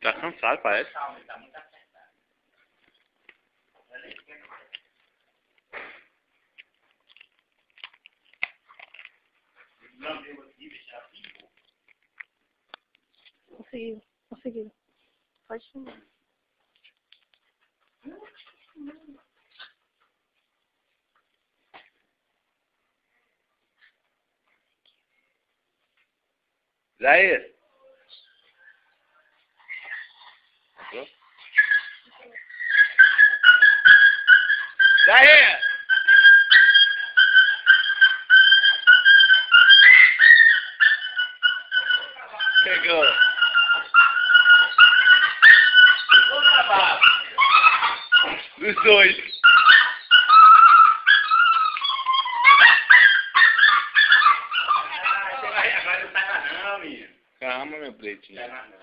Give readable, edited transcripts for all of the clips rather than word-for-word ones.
Tá cansado, parece. Calma, ele tá muito acertado. Não deu aqui, já ficou. Conseguiu. Pode chamar. Jair. Entrou? Jair. Pegou. Dos dois. Agora não tá lá não, menino. Calma, meu pretinho. Não tá lá não.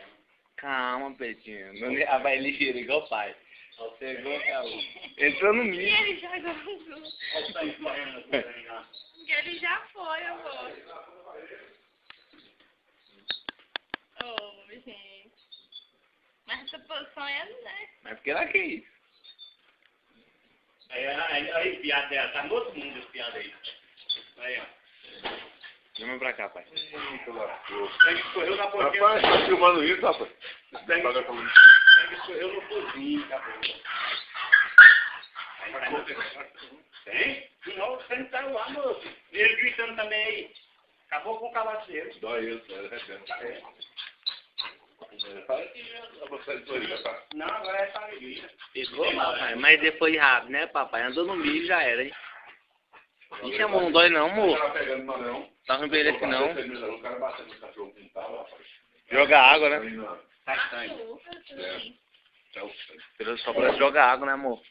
Calma, pretinho. Não vai ligeiro igual o pai. Pegou, calma. Entrou no E milho. ele já gozou. Olha o sangue correndo no sangue, ó. Ele já foi, amor. Oh, gente. Mas essa posição é, né? Mas porque ela quis. Aí, piada dela, tá no outro mundo esse piada aí. Aí, ó. Vamos pra cá, pai. O sangue escorreu na portinha. Rapaz, tá filmando isso, rapaz? O sangue escorreu no cozinho, acabou. Aí tá. Tem? Não, o sangue saiu lá, moço. E ele gritando também aí. Acabou com o cavaceiro. Dói isso, né? Não, agora é só alegria. Pegou, papai. Mas depois rápido, né, papai? Andou no milho já era, hein? Ixi, amor, não dói não, amor. Tá ruim pra ele assim não. O cara batendo no cachorro quintal, rapaz. Joga água, né? Tá sangue. Só pra jogar água, né, amor?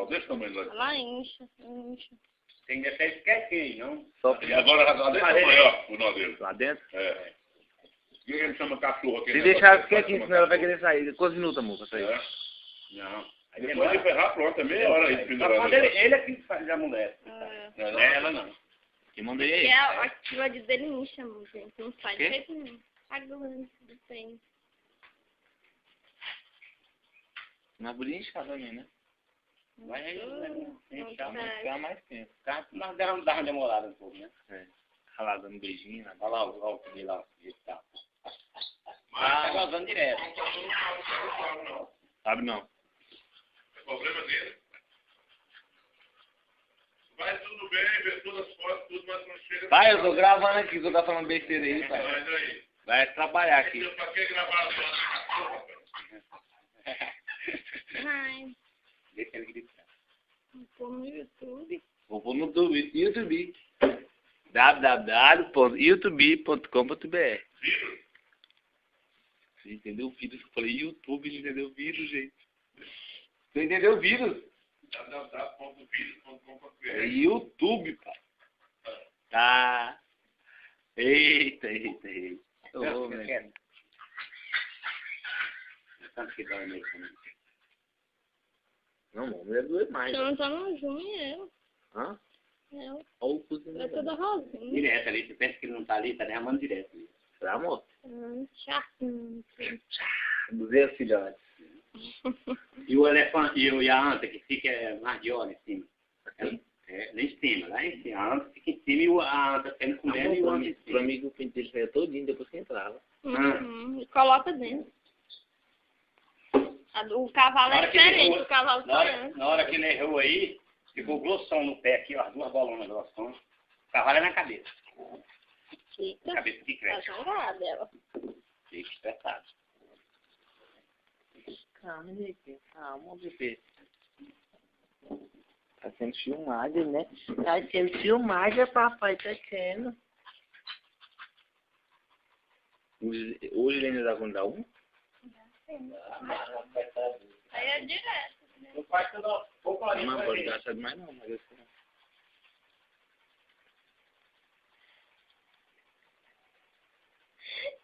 Desse tamanho lá. Ela incha. Tem que deixar isso quietinho, não? Só E agora lá dentro é maior o nó dele. lá dentro. É. O que ele chama cachorro aqui? Se deixar quietinho, senão ela vai querer sair. Quantos minutos, amor, pra sair? É. Não. Aí Depois de ferrar, pronto, é meia hora aí. Só quando ele é que faz a mulher. É. Não é ela, não. Que mandei E aí? a atividade dele incha, amor, gente. Não sai de Quê? jeito nenhum. A glândula do pênis. Uma bolinha inchada também, né? Mas aí, Não chama. sai. Ficar mais tempo. Nós dava uma demorada um pouco, né? É. Ela dando um beijinho, né? Olha lá o que dele lá. Tá. Tá gozando direto. Sabe não. É problema dele. Vai tudo bem, vê todas as fotos, tudo, mas não chega. Pai, eu tô gravando aqui, tu tá falando besteira aí, pai. Mas aí. Vai trabalhar aqui. Pra que gravar as fotos do cachorro, rapaz? Ai, Deixa ele gritar. pô, no YouTube. Vou pôr no YouTube. www.youtube.com.br. Você entendeu o vírus? Eu falei YouTube, ele entendeu o vírus, gente. Você entendeu o vírus? www.vídeos.com.br. É YouTube, pai. Tá. Eita. Ô, velho. Tanto que dói mesmo. Não, mano, mulher doer mais. Então tá no junho, eu. Hã? Eu. Olha o cozinho. É toda rosinha. Direto ali, você pensa que ele não tá ali, tá derramando direto ali. Tá, amor? Chato. 200 filhotes. E o elefante e a anta que fica mais de óleo em cima. É, lá em cima, lá em cima. A anta fica em cima e a anta sendo comendo e o anta em Pro cima. amigo o pinto dele saia todinho depois que entrava. E coloca dentro. O cavalo é diferente, o cavalo sonhando. Na hora que ele errou aí, ficou grossão no pé aqui, ó, as duas bolonas grossonas. O cavalo é na cabeça. Fica. Cabeça que Tá cresce. jogada ela. Fica estressado. Calma, gente. Calma, bebê. Tá sendo filmagem, né? Tá sendo filmagem, papai. Tá sendo. Hoje ele ainda dá quando dá um? Aí é direto. Né? Não faz tudo pouco ali. Não pode gastar demais não, mas eu sei.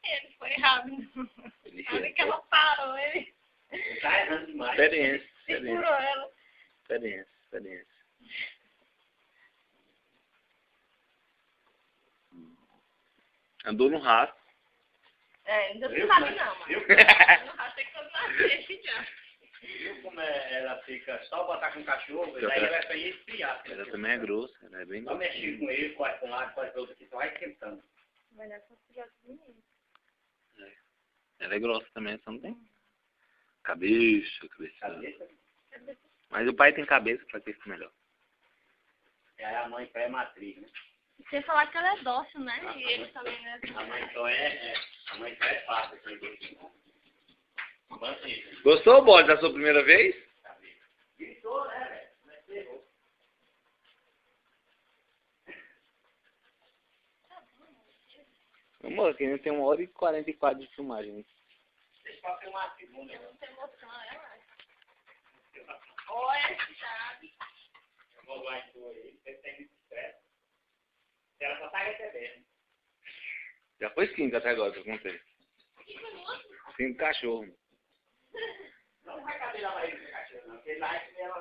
Ele foi rápido. Ele Na hora que ela parou, ele Tá errando demais. Experiência. segurou ela. Experiência. Andou no rastro. É, ainda Viu? não sabe não, mas. Viu? Eu não sei quando nascer, já. Viu como ela fica só botar com o cachorro, Já daí tá. vai pra ele esfriar. Ela também é grossa, ela é bem Só grossa. mexer com ele, corre com um lado, corre pro outro aqui, só vai esquentando. Vai dar com filhote menino. Ela é grossa também, só não tem cabeça. Cabeça. Mas o pai tem cabeça pra que fique melhor. E aí a mãe só é matriz, né? Você falar que ela é dócil, né? E ele também, né? A mãe só é fácil, assim, bandido. Gostou, Bode, da sua primeira vez? Gritou, né, velho? Mas ferrou. Amor, aqui ainda tem 1h44 de filmagem. Deixa pra filmar a segunda. Eu não tenho emoção, é, mas. Olha, sabe? Eu vou lá em tua aí, você tem muito estresse. Ela só tá recebendo. Já foi 5 até agora, que eu contei. 5 cachorros. Não vai caber na barriga do cachorro, não, porque lá é ela